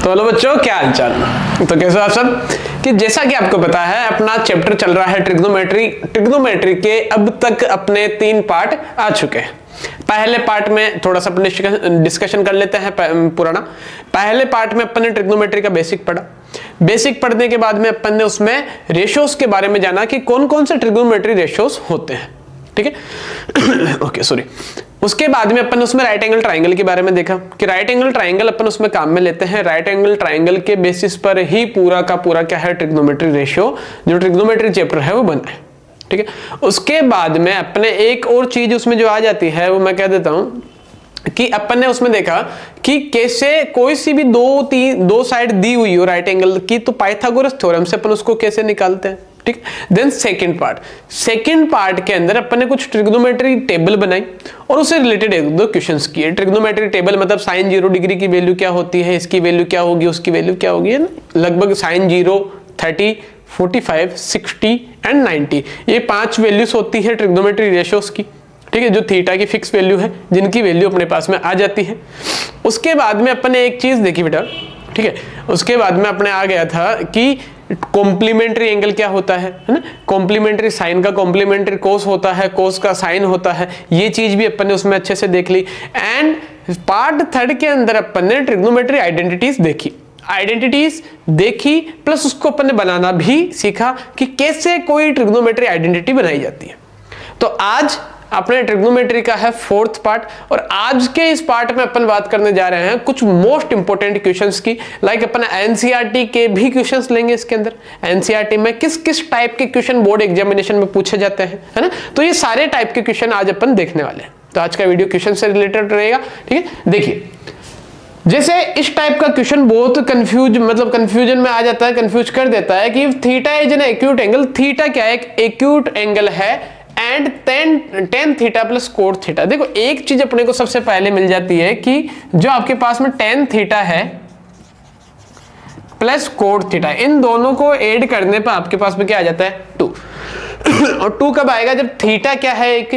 तो हेलो बच्चों, क्या हालचाल। तो कैसे हो आप सब। कि जैसा कि आपको पता है अपना चैप्टर चल रहा है ट्रिग्नोमेट्री के अब तक अपने 3 पार्ट आ चुके हैं। पहले पार्ट में थोड़ा सा अपने डिस्कशन कर लेते हैं पुराना। पहले पार्ट में अपन ने ट्रिग्नोमेट्री का बेसिक पढ़ा। बेसिक पढ़ने के बाद में अपन ने उसमें रेशियोज के बारे में जाना कि कौन कौन से ट्रिग्नोमेट्री रेशियोज होते हैं, ठीक है। Okay sorry. उसके बाद में अपन उसमें राइट एंगल ट्राइंगल के बारे में देखा कि राइट एंगल ट्राइंगल अपन उसमें काम में लेते हैं। राइट एंगल ट्राइंगल के बेसिस पर ही पूरा का पूरा क्या है ट्रिग्नोमेट्री रेशियो, जो ट्रिग्नोमेट्री चैप्टर है वो बना है, ठीक है। उसके बाद में अपने एक और चीज उसमें जो आ जाती है वो मैं कह देता हूं कि अपन ने उसमें देखा कि कैसे कोई सी भी दो साइड दी हुई हो राइट एंगल की, तो पाइथागोरस थ्योरम से अपन उसको कैसे निकालते हैं, ठीक। देन सेकंड पार्ट के अंदर अपन ने कुछ ट्रिग्नोमेट्री टेबल बनाई और उससे रिलेटेड एक दो क्वेश्चंस किए। ट्रिग्नोमेट्री टेबल मतलब sin 0 डिग्री की वैल्यू क्या होती है, इसकी वैल्यू क्या होगी, उसकी वैल्यू क्या होगी, है ना। लगभग sin 0, 30, 45, 60 एंड 90 ये 5 वैल्यूज होती है ट्रिग्नोमेट्री रेशियोज की, ठीक है, जो थीटा की फिक्स वैल्यू है, जिनकी वैल्यू अपने पास में आ जाती है। उसके बाद में अपन ने एक चीज देखी बेटा, ठीक है। उसके बाद में अपने आ गया था कि कॉम्प्लीमेंट्री एंगल क्या होता है ना। कॉम्प्लीमेंट्री साइन का कॉम्प्लीमेंट्री कोस होता है, कोस का साइन होता है। ये चीज भी अपन ने उसमें अच्छे से देख ली। एंड पार्ट 3 के अंदर अपन ने ट्रिग्नोमेट्री आइडेंटिटीज देखी प्लस उसको अपन ने बनाना भी सीखा कि कैसे कोई ट्रिग्नोमेट्री आइडेंटिटी बनाई जाती है। तो आज अपने ट्रिग्नोमेट्री का है 4th पार्ट और आज के इस पार्ट में अपन बात करने जा रहे हैं कुछ मोस्ट इंपोर्टेंट क्वेश्चंस की। लाइक अपन एनसीईआरटी के भी क्वेश्चंस लेंगे इसके अंदर। एनसीईआरटी में किस किस टाइप के क्वेश्चन बोर्ड एग्जामिनेशन में पूछे जाते हैं, है ना। तो ये सारे टाइप के क्वेश्चन आज अपन देखने वाले हैं। तो आज का वीडियो क्वेश्चन से रिलेटेड रहेगा, ठीक है। देखिए, जैसे इस टाइप का क्वेश्चन बहुत कंफ्यूजन में आ जाता है, कंफ्यूज कर देता है कि theta is an acute angle. Theta क्या है? एक एक्यूट एंगल है and tan theta plus cot theta. देखो एक चीज अपने को सबसे पहले मिल जाती है कि जो आपके पास में tan थीटा है प्लस कोट थीटा, इन दोनों को ऐड करने पर आपके पास में क्या आ जाता है 2। और 2 कब आएगा? जब थीटा क्या है? एक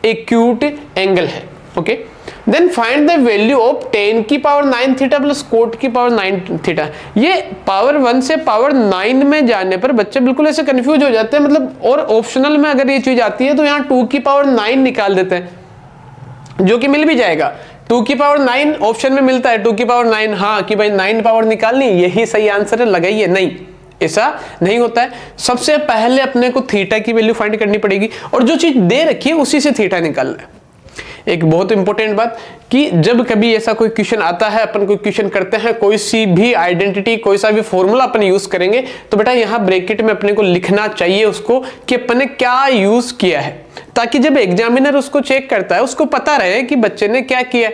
एक्यूट एंगल है, okay. Then find the value of tan की पावर 9 थीटा प्लस कोट की पावर 9 थीटा। ये पावर 1 से पावर 9 में जाने पर बच्चे बिल्कुल ऐसे कंफ्यूज हो जाते हैं, मतलब। और ऑप्शनल में अगर ये चीज आती है तो यहाँ 2 की पावर 9 निकाल देते हैं, जो कि मिल भी जाएगा। 2 की पावर 9 ऑप्शन में मिलता है, 2 की पावर 9, हाँ कि भाई 9 पावर निकालनी, यही सही आंसर है, लगाइए। नहीं, ऐसा नहीं होता है। सबसे पहले अपने को थीटा की वैल्यू फाइंड करनी पड़ेगी और जो चीज दे रखी है उसी से थीटा निकालना है। एक बहुत इंपॉर्टेंट बात कि जब कभी ऐसा कोई क्वेश्चन आता है, अपन कोई क्वेश्चन करते हैं, कोई सी भी आइडेंटिटी, कोई सा भी फॉर्मूला अपन यूज करेंगे, तो बेटा यहाँ ब्रैकेट में अपने को लिखना चाहिए उसको कि अपन ने क्या यूज किया है, ताकि जब एग्जामिनर उसको चेक करता है उसको पता रहे कि बच्चे ने क्या किया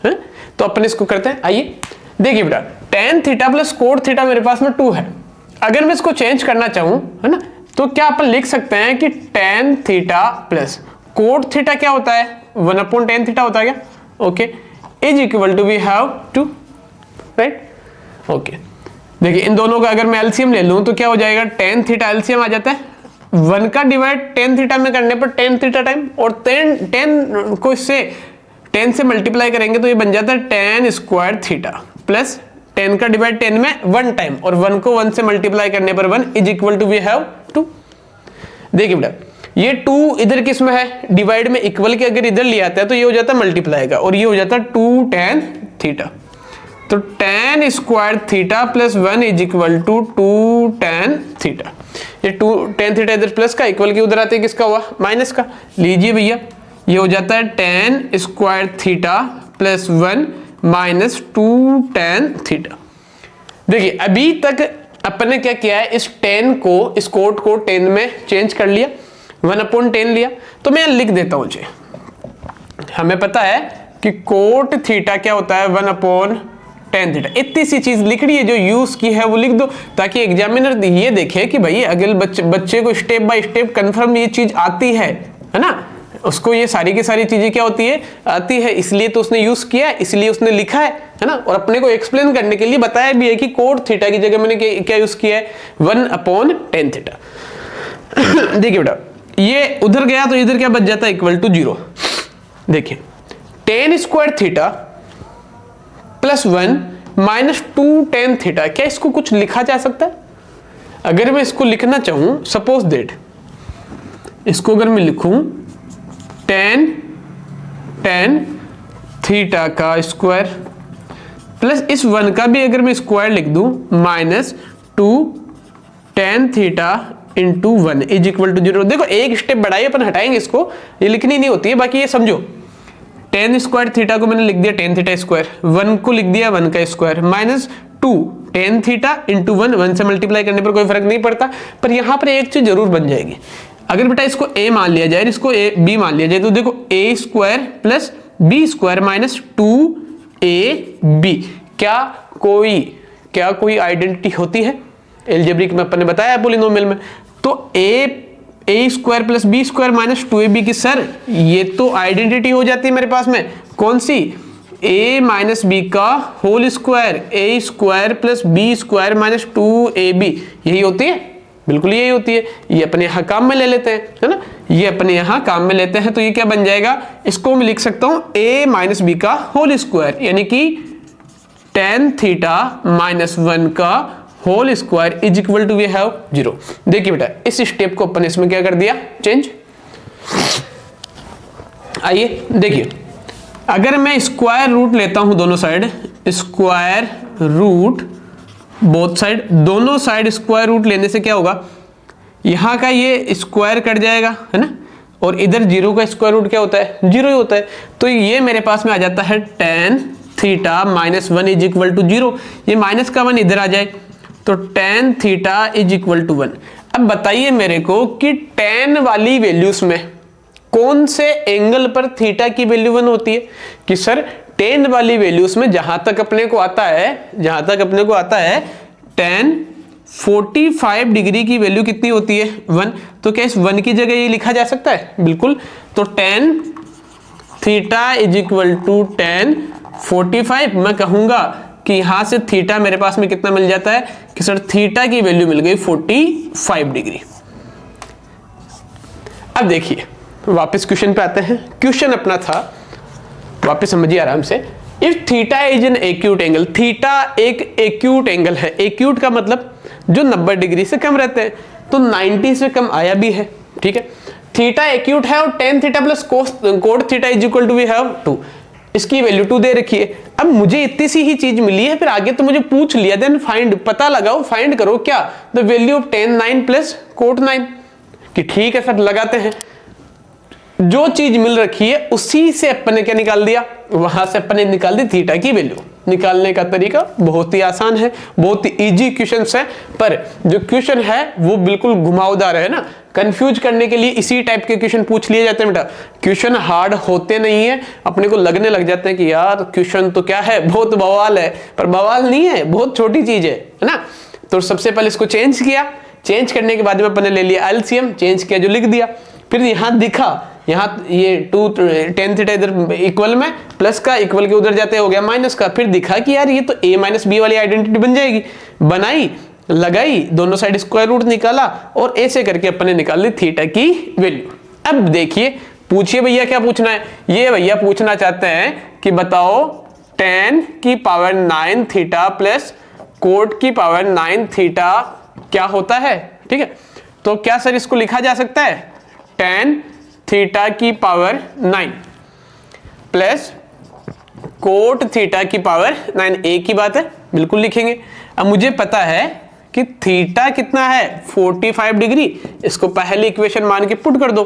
है। तो अपन इसको करते हैं। आइए देखिए बेटा, tan theta plus cot theta मेरे पास में 2 है। अगर मैं इसको चेंज करना चाहूं, है ना, तो क्या अपन लिख सकते हैं कि tan theta plus cot theta क्या होता है? 1/tan थीटा होता है क्या? Okay, is equal to we have 2, right. Okay, देखिए इन दोनों का अगर मैं एलसीएम ले लूं तो क्या हो जाएगा? tan थीटा एलसीएम आ जाता है 1 का डिवाइड tan थीटा में करने पर tan थीटा टाइम, और tan को इससे 10 से मल्टीप्लाई करेंगे तो ये बन जाता है tan स्क्वायर थीटा प्लस 10 का डिवाइड 10 में 1 टाइम, और 1 को 1 से मल्टीप्लाई करने पर 1 is equal to we have 2। देखिए बेटा, ये 2 इधर किस में है? डिवाइड में इक्वल के अगर इधर ले आता है तो ये हो जाता है मल्टीप्लाई का, और ये हो जाता है 2 tan थीटा। तो tan square theta plus 1 is equal to 2 tan theta. ये 2 tan थीटा इधर प्लस का, इक्वल की उधर आते हैं किसका हुआ? माइनस का। लीजिए भैया, ये हो जाता है tan square theta plus 1 minus 2 tan theta. देखिए अभी तक अपन ने क्या किया है? इस tan को, इस कोट को tan में चेंज कर लिया, 1/tan लिया। तो मैं लिख देता हूं जी, हमें पता है कि कोट थीटा क्या होता है? 1/tan theta. इतनी सी चीज लिखनी है, जो यूज की है वो लिख दो, ताकि एग्जामिनर ये देखे कि भाई अगर बच्चे को स्टेप बाय स्टेप कंफर्म ये चीज आती है ना, उसको ये सारी की सारी चीजें क्या होती है? आती है, इसलिए तो उसने यूज किया, इसलिए उसने लिखा है ना। और अपने को एक्सप्लेन करने के लिए बताया भी है कि कोट थीटा की जगह मैंने क्या यूज किया है? 1/tan theta. देखिए बेटा, ये उधर गया तो इधर क्या बच जाता है? Equal to 0। देखिए tan square theta plus 1 minus 2 tan theta. क्या इसको कुछ लिखा जा सकता है? अगर मैं इसको लिखना चाहूं, सपोज दैट इसको अगर मैं लिखूं tan थीटा का स्क्वायर प्लस इस 1 का भी अगर मैं स्क्वायर लिख दूं minus 2 tan theta into 1 is equal to 0। देखो एक स्टेप बढ़ाइए, अपन हटाएंगे इसको, ये लिखनी नहीं होती है, बाकी ये समझो tan स्क्वायर थीटा को मैंने लिख दिया tan थीटा स्क्वायर, 1 को लिख दिया 1 का square minus 2 tan theta into 1 से मल्टीप्लाई करने पर कोई फर्क नहीं पड़ता। पर यहां पर एक चीज जरूर बन जाएगी, अगर बेटा इसको a मान लिया जाए, इसको b मान लिया जाए, तो देखो a square plus b square minus 2ab। क्या कोई आइडेंटिटी होती है एल्जेब्रिक में? अपन ने बताया पॉलिनोमियल में, तो a square plus b square minus 2ab की सर ये तो आइडेंटिटी हो जाती है मेरे पास में, कौन सी? a माइनस बी का whole square, a square plus b square minus 2ab, यही होती है, बिल्कुल यही होती है। ये अपने यहाँ काम में ले लेते हैं, है ना, ये अपने यहाँ काम में लेते हैं, तो ये क्या बन जाएगा? इसको मैं लिख सकता हूं a माइनस बी का होल स्क्वायर, यानी कि tan थीटा माइनस 1 का whole square is equal to we have 0। देखिए बेटा इस स्टेप को अपन इसमें क्या कर दिया, चेंज। आइए देखिए, अगर मैं स्क्वायर रूट लेता हूं दोनों side, square root both side, दोनों साइड स्क्वायर रूट लेने से क्या होगा, यहां का ये स्क्वायर कट जाएगा, है ना, और इधर 0 का स्क्वायर रूट क्या होता है, 0 ही होता है। तो ये मेरे पास में आ जाता है tan theta minus 1 is equal to 0। ये माइनस का 1 इधर आ जाए तो tan theta is equal to 1। अब बताइए मेरे को कि tan वाली वैल्यूज में कौन से एंगल पर थीटा की वैल्यू 1 होती है? कि सर tan वाली वैल्यूज में जहां तक अपने को आता है tan 45 डिग्री की वैल्यू कितनी होती है, 1। तो क्या इस 1 की जगह ये लिखा जा सकता है? बिल्कुल। तो tan theta is equal to tan 45, मैं कहूंगा कि यहां से थीटा मेरे पास में कितना मिल जाता है कि सर थीटा की वैल्यू मिल गई 45 डिग्री। अब देखिए वापस क्वेश्चन पे आते हैं। क्वेश्चन अपना था, वापस समझिए आराम से, if theta is an acute angle, theta एक एक्यूट एंगल है। एक्यूट का मतलब जो 90 डिग्री से कम रहते हैं, तो 90 से कम आया भी है, ठीक है। थीटा एक्यूट है और tan theta plus cot theta is equal to we have 2, इसकी वैल्यू 2 दे रखी है। अब मुझे इतनी सी ही चीज मिली है, फिर आगे तो मुझे पूछ लिया, देन फाइंड, पता लगाओ, फाइंड करो क्या, the value of tan 9 plus coat 9, कि ठीक है सर लगाते हैं। जो चीज मिल रखी है उसी से अपन ने क्या निकाल दिया, वहां से अपन ने निकाल दी थीटा की वैल्यू। निकालने का तरीका बहुत ही आसान है, बहुत ही इजी क्वेश्चन है, पर जो क्वेश्चन है वो बिल्कुल घुमावदार है ना, कंफ्यूज करने के लिए इसी टाइप के क्वेश्चन पूछ लिए जाते हैं बेटा। क्वेश्चन हार्ड होते नहीं है, अपने को लगने लग जाते हैं कि यार क्वेश्चन तो क्या है, बहुत बवाल है, पर बवाल नहीं है, बहुत छोटी चीज है ना। तो सबसे पहले इसको चेंज किया, चेंज करने के बाद में अपन ने ले लिया एलसीएम, चेंज किया जो लिख दिया, फिर यहां दिखा, यहाँ ये 2 tan थीटा इधर इक्वल में, प्लस का इक्वल के उधर जाते हो गया माइनस का, फिर दिखा कि यार ये तो a माइनस बी वाली आइडेंटिटी बन जाएगी, बनाई, लगाई, दोनों साइड स्क्वायर रूट निकाला और ऐसे करके अपन ने निकाल ली थीटा की वैल्यू। अब देखिए, पूछिए भैया क्या पूछना है। ये भैया पूछना चाहते हैं कि बताओ tan की पावर 9 थीटा प्लस कोट की पावर 9 थीटा क्या होता है, ठीक है। तो क्या सर इसको लिखा जा सकता है, tan थीटा की पावर 9 प्लस कोट थीटा की पावर 9, एक ही बात है, बिल्कुल लिखेंगे। अब मुझे पता है कि थीटा कितना है 45 डिग्री, इसको पहली इक्वेशन मान के पुट कर दो,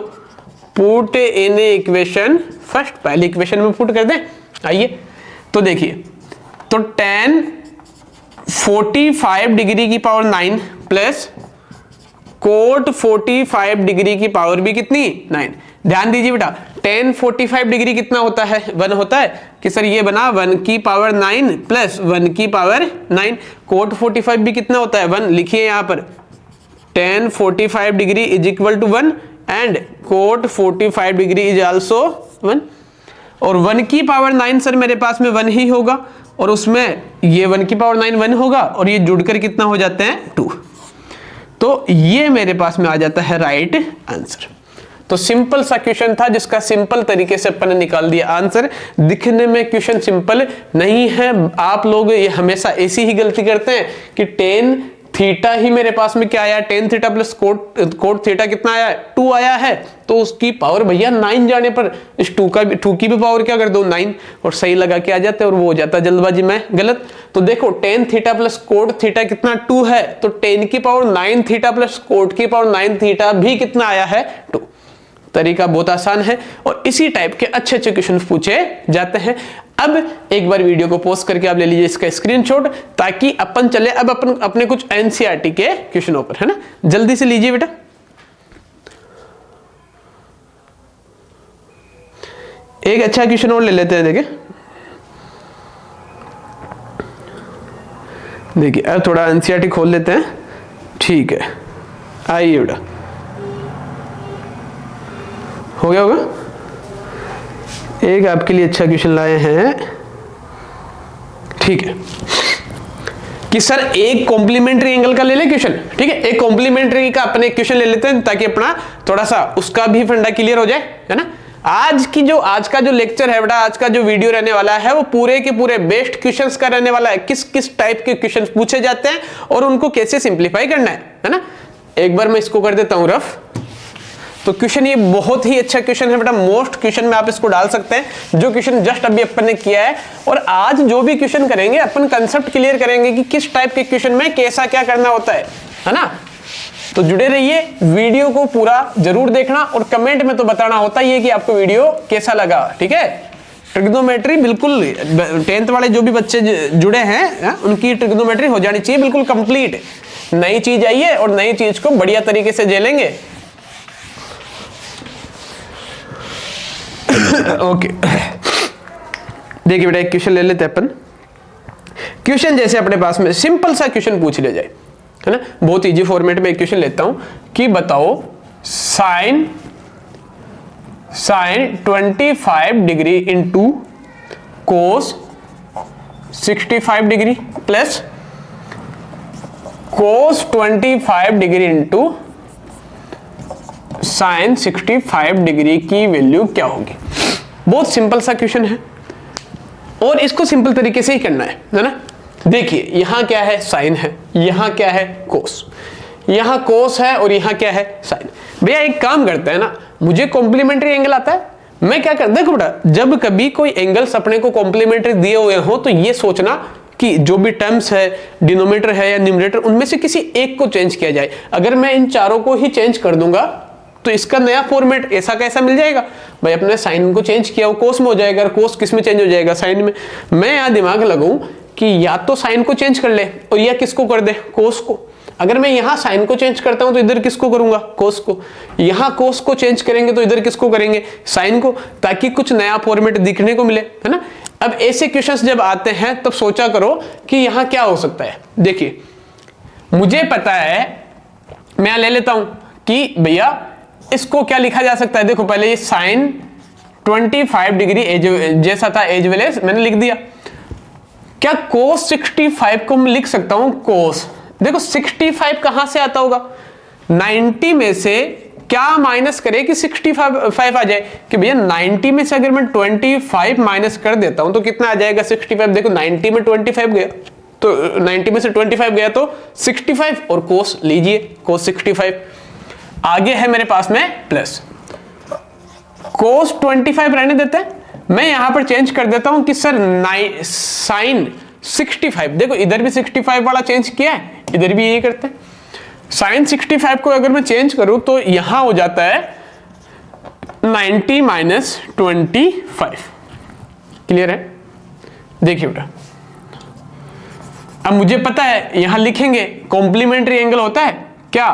पुट इन इक्वेशन फर्स्ट, पहली इक्वेशन में पुट कर दें। आइए तो देखिए, तो tan 45 डिग्री की पावर 9 प्लस कोट 45 डिग्री की पावर भी कितनी, 9। ध्यान दीजिए बेटा, tan 45 डिग्री कितना होता है, 1 होता है, कि सर ये बना 1 की पावर 9 प्लस 1 की पावर 9। कोट 45 भी कितना होता है, 1, लिखिए यहाँ पर tan 45 degree is equal to 1 and cot 45 degree is also 1। और 1 की पावर 9 सर मेरे पास में 1 ही होगा, और उसमें ये 1 की पावर 9 1 होगा, और ये जुड़कर कितना हो जाते हैं 2। तो ये मेरे पास में आ जाता है राइट आंसर। तो तो सिंपल सा क्वेश्चन था जिसका सिंपल तरीके से अपन ने निकाल दिया आंसर। दिखने में क्वेश्चन सिंपल नहीं है, आप लोग ये हमेशा ऐसी ही गलती करते हैं कि टेन थीटा ही मेरे पास में क्या आया, tan theta plus cot theta कितना आया है, 2 आया है, तो उसकी पावर भैया 9 जाने पर इस 2 की भी पावर क्या कर दो 9 और सही लगा के आ जाते और वो हो जाता जल्दबाजी में गलत। तो देखो tan theta plus cot theta कितना 2 है, तो टेन की पावर 9 थीटा प्लस कोट की पावर 9 थीटा भी कितना आया है 2। तरीका बहुत आसान है और इसी टाइप के अच्छे अच्छे क्वेश्चन पूछे जाते हैं। अब एक बार वीडियो को पॉज करके आप ले लीजिए इसका स्क्रीनशॉट, ताकि अपन चले अब अपन अपने कुछ एनसीईआरटी के क्वेश्चनों पर, है ना। जल्दी से लीजिए बेटा। एक अच्छा क्वेश्चन और ले लेते हैं। देखिए अब थोड़ा एनसीईआरटी खोल लेते हैं, ठीक है। आइए बेटा, हो गया होगा। एक आपके लिए अच्छा क्वेश्चन लाए हैं, ठीक है, कि सर एक कॉम्प्लीमेंट्री एंगल का ले ले क्वेश्चन, ठीक है। एक कॉम्प्लीमेंट्री का अपने क्वेश्चन ले लेते हैं ताकि अपना थोड़ा सा उसका भी फंडा क्लियर हो जाए, है ना। आज का जो लेक्चर है बेटा, आज का जो वीडियो रहने वाला है वो पूरे के पूरे बेस्ट क्वेश्चंस का रहने वाला है। किस किस टाइप के क्वेश्चंस पूछे जाते हैं और उनको कैसे सिंप्लीफाई करना है ना। एक बार मैं इसको कर देता हूं रफ। तो क्वेश्चन ये बहुत ही अच्छा क्वेश्चन है बेटा, मोस्ट क्वेश्चन में आप इसको डाल सकते हैं, जो क्वेश्चन जस्ट अभी अपन ने किया है। और आज जो भी क्वेश्चन करेंगे अपन कंसेप्ट क्लियर करेंगे कि किस टाइप के क्वेश्चन में कैसा क्या करना होता है ना। तो जुड़े रहिए, वीडियो को पूरा जरूर देखना और कमेंट में तो बताना होता ही है कि आपको वीडियो कैसा लगा, ठीक है। ट्रिग्नोमेट्री बिल्कुल 10th वाले जो भी बच्चे जुड़े हैं उनकी ट्रिग्नोमेट्री हो जानी चाहिए बिल्कुल कंप्लीट। नई चीज आई है और नई चीज को बढ़िया तरीके से झेलेंगे। ओके देखिए बेटा, एक क्वेश्चन ले लेते हैं अपन। क्वेश्चन जैसे अपने पास में सिंपल सा क्वेश्चन पूछ ले जाए, है ना, बहुत इजी फॉर्मेट में एक क्वेश्चन लेता हूं कि बताओ sine 25 degree into cos 65 degree plus cos 25 degree into sine 65 degree की वैल्यू क्या होगी। बहुत सिंपल सा क्वेश्चन है और इसको सिंपल तरीके से ही करना है ना। देखिए यहां क्या है, साइन है, यहां क्या है, कोस, यहां कोस है और यहां क्या है, साइन। भैया एक काम करते हैं ना, मुझे कॉम्प्लीमेंट्री एंगल आता है, मैं क्या कर, देखो बेटा जब कभी कोई एंगल्स अपने को कॉम्प्लीमेंट्री दिए हुए हो तो ये सोचना कि जो भी टर्म्स है, डिनोमिनेटर है या न्यूमरेटर, उनमें से किसी एक को चेंज किया जाए। अगर मैं इन चारों को ही चेंज कर दूंगा तो इसका नया फॉर्मेट ऐसा कैसा मिल जाएगा। भाई अपने साइन को चेंज किया वो कोस में हो जाएगा, कोस किस में चेंज हो जाएगा, साइन में। मैं यहां दिमाग लगाऊं कि या तो साइन को चेंज कर ले और या किसको कर दे, कोस को। अगर मैं यहां साइन को चेंज करता हूं तो इधर किसको करूंगा, कोस को। यहां कोस को चेंज करेंगे तो इधर किसको करेंगे, साइन को, ताकि कुछ नया फॉर्मेट दिखने को मिले, है ना। अब ऐसे क्वेश्चंस जब आते हैं तब सोचा करो कि यहां क्या हो सकता है। देखिए मुझे पता है, मैं यहां ले लेता हूं कि भैया इसको क्या लिखा जा सकता है। देखो पहले ये साइन 25 डिग्री एज जैसा था, एज वेल एज मैंने लिख दिया। क्या कोस 65 को मैं लिख सकता हूं, कोस। देखो 65 कहां से आता होगा, 90 में से क्या माइनस करे कि 65 आ जाए। कि भैया 90 में से अगर मैं 25 माइनस कर देता हूं तो कितना आ जाएगा, 65। देखो 90 में 25 गया तो 90 में से 25 गया तो 65 और कोस लीजिए, कोस 65। आगे है मेरे पास में प्लस, कोस 25 रहने देते हैं, मैं यहां पर चेंज कर देता हूं कि सर साइन 65। देखो इधर भी 65 वाला चेंज किया है, इधर भी यही करते हैं। साइन 65 को अगर मैं चेंज करूं तो यहां हो जाता है 90 माइनस 25। क्लियर है। देखिए बेटा अब मुझे पता है, यहां लिखेंगे कॉम्प्लीमेंट्री एंगल होता है क्या,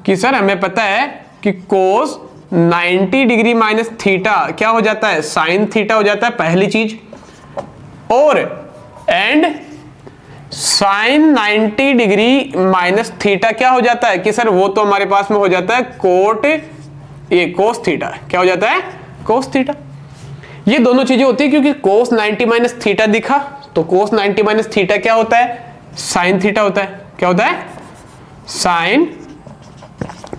कि सर हमें पता है कि कोस 90 डिग्री माइनस थीटा क्या हो जाता है, साइन थीटा हो जाता है पहली चीज। और and sine 90 degree minus theta क्या हो जाता है, कि सर वो तो हमारे पास में हो जाता है कोट, ये कोस थीटा क्या हो जाता है, कोस थीटा। ये दोनों चीजें होती है क्योंकि कोस 90 माइनस थीटा दिखा तो कोस 90 माइनस थीटा क्या होता है, साइन थीटा होता है। क्या होता है, साइन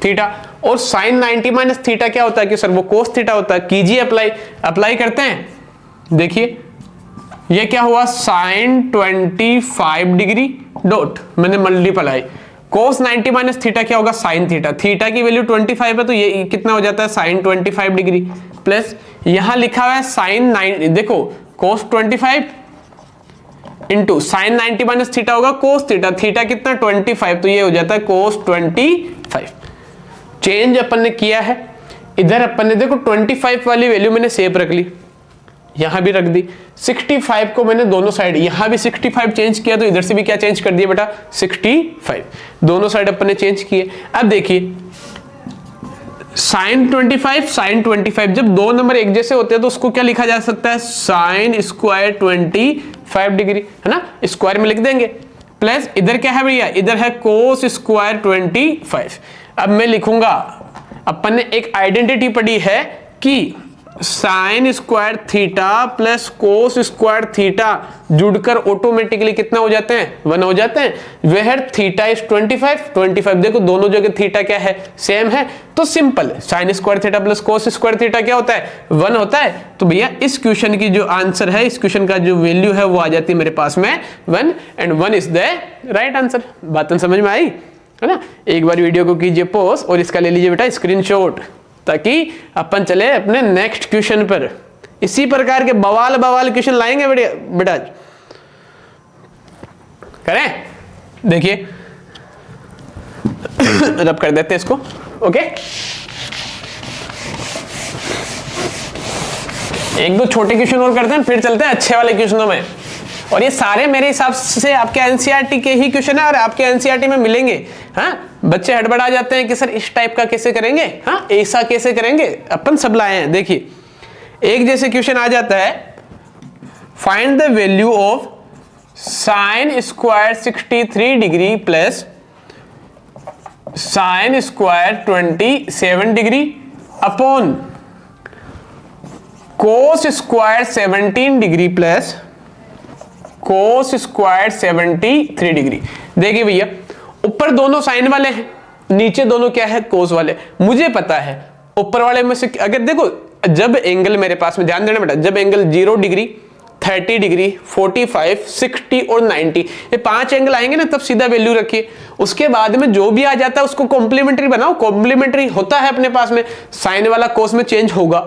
थीटा। और साइन 90 माइनस थीटा क्या होता है कि सर वो कोस थीटा होता है। कीजिए अप्लाई, अप्लाई करते हैं, देखिए ये क्या हुआ, साइन 25 डिग्री डॉट मैंने मल्टीप्लाई कोस 90 माइनस थीटा क्या होगा, साइन थीटा। थीटा की वैल्यू 25 है तो ये कितना हो जाता है, साइन 25 डिग्री, प्लस यहां लिखा हुआ है साइन 9, देखो कोस 25 इंटू साइन 90 माइनस थीटा होगा कोस थीटा, थीटा कितना 25, तो ये हो जाता है कोस 25। चेंज अपन ने किया है, इधर अपन ने देखो 25 वाली वैल्यू मैंने सेव रख ली, यहां भी रख दी। 65 को मैंने दोनों साइड, यहां भी 65 चेंज किया तो इधर से भी क्या चेंज कर दिया बेटा, 65, दोनों साइड अपन ने चेंज किए। अब देखिए साइन 25 जब दो नंबर एक जैसे होते हैं तो उसको क्या लिखा जा सकता है, साइन स्क्वायर 25 डिग्री, है ना, स्क्वायर में लिख देंगे। प्लस इधर क्या है भैया, इधर है कोस स्क्वायर 25। अब मैं लिखूंगा, अपन ने एक आइडेंटिटी पढ़ी है कि sign square theta plus cos square theta जुड़कर ऑटोमेटिकली कितना हो जाते हैं, 1 हो जाते हैं। वेयर थीटा इज 25, देखो दोनों जगह थीटा क्या है, सेम है, तो simple sign square theta plus cos square theta क्या होता है, 1 होता है। तो भैया इस क्वेश्चन की जो आंसर है, इस क्वेश्चन का जो वैल्यू है वो आ जाती है मेरे पास में 1, and 1 is the right answer. बात समझ में आई है ना। एक बार वीडियो को कीजिए पॉज और इसका ले लीजिए बेटा स्क्रीनशॉट, ताकि अपन चले अपने नेक्स्ट क्वेश्चन पर। इसी प्रकार के बवाल क्वेश्चन लाएंगे बेटा, करें, देखिए रब कर देते हैं इसको, ओके। एक दो छोटे क्वेश्चन और करते हैं, फिर चलते हैं अच्छे वाले क्वेश्चनों में। और ये सारे मेरे हिसाब से आपके एनसीईआरटी के ही क्वेश्चन है और आपके एनसीईआरटी में मिलेंगे। हाँ, बच्चे हड़बड़ा जाते हैं कि सर इस टाइप का कैसे करेंगे, हाँ ऐसा कैसे करेंगे, अपन सब लाए हैं। देखिए एक जैसे क्वेश्चन आ जाता है, find the value of sine square 63 degree plus sine square 27 degree upon cos square 17 degree plus cos square 73 degree. देखिए भैया ऊपर दोनों साइन वाले हैं, नीचे दोनों क्या है, कोस वाले। मुझे पता है ऊपर वाले में से अगर देखो, जब एंगल मेरे पास में, ध्यान देना बेटा, जब एंगल 0 डिग्री 30 डिग्री 45 60 और 90 ये 5 एंगल आएंगे ना, तब सीधा वैल्यू रखिए। उसके बाद में जो भी आ जाता है उसको कॉम्प्लीमेंट्री बनाओ। कॉम्प्लीमेंट्री होता है अपने पास में, साइन वाला कोस में चेंज होगा,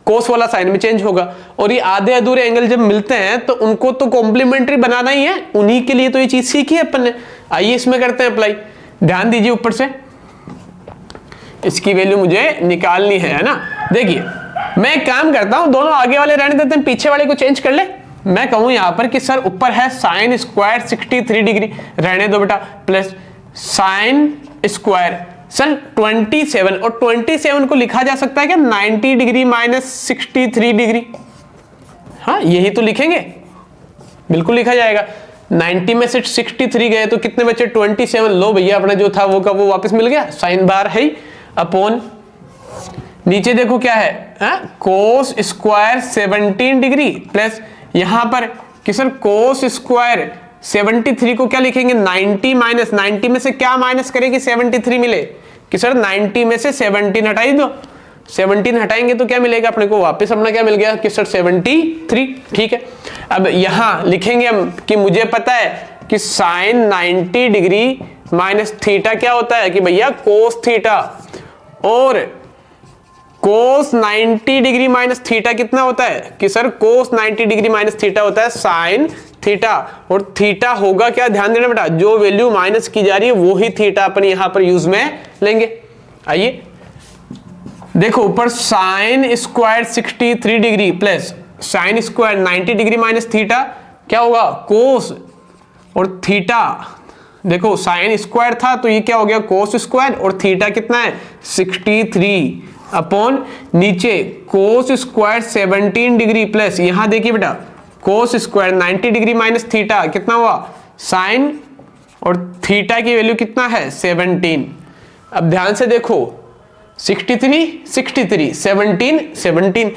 कोस वाला साइन में चेंज होगा, और ये आधे अधूरे एंगल जब मिलते हैं तो उनको तो कॉम्प्लीमेंट्री बनाना ही है, उन्हीं के लिए तो ये चीज सीखी है अपन ने। आइए इसमें करते हैं अप्लाई, ध्यान दीजिए ऊपर से, इसकी वैल्यू मुझे निकालनी है ना। देखिए मैं एक काम करता हूं, दोनों आगे वाले रहने देते हैं, पीछे वाले को चेंज कर ले। मैं कहूं यहां पर कि सर ऊपर है साइन स्क्वायर 63 डिग्री, रहने दो बेटा, प्लस साइन स्क्वायर सर 27, और 27 को लिखा जा सकता है क्या, 90 डिग्री माइनस 63 डिग्री। हाँ यही तो लिखेंगे, बिल्कुल लिखा जाएगा। 90 में से 63 गए तो कितने बचे, 27। लो भैया अपना जो था वो का वो वापस मिल गया, साइन बार है, अपॉन नीचे देखो क्या है, कोस स्क्वायर 17 डिग्री प्लस यहां पर कि सर कोस स्क्वायर 73 को क्या लिखेंगे, 90 माइनस 90 में से क्या माइनस करेंगे 73 मिले, कि सर 90 में से 17 हटाई दो, 17 हटाएंगे तो क्या मिलेगा अपने को, वापस अपना क्या मिल गया कि सर 73। ठीक है, अब यहां लिखेंगे हम कि मुझे पता है कि साइन 90 डिग्री माइनस थीटा क्या होता है कि भैया कोस थीटा, और कोस 90 डिग्री माइनस थीटा कितना होता है कि सर कोस 90 डिग्री माइनस थीटा होता है साइन थीटा, और थीटा होगा क्या, ध्यान देना बेटा, जो वैल्यू माइनस की जा रही है वो ही थीटा अपन यहां पर यूज में लेंगे। आइए देखो ऊपर sine square 63 degree plus sine square 90 degree minus theta क्या होगा, कोस, और थीटा देखो साइन स्क्वायर था तो ये क्या हो गया कोस स्क्वायर, और थीटा कितना है 63 अपॉन नीचे कोस स्क्वायर 17 डिग्री प्लस यहां देखिए बेटा cos square 90 degree minus theta कितना हुआ साइन, और थीटा की वैल्यू कितना है 17। अब ध्यान से देखो 63 63 17 17,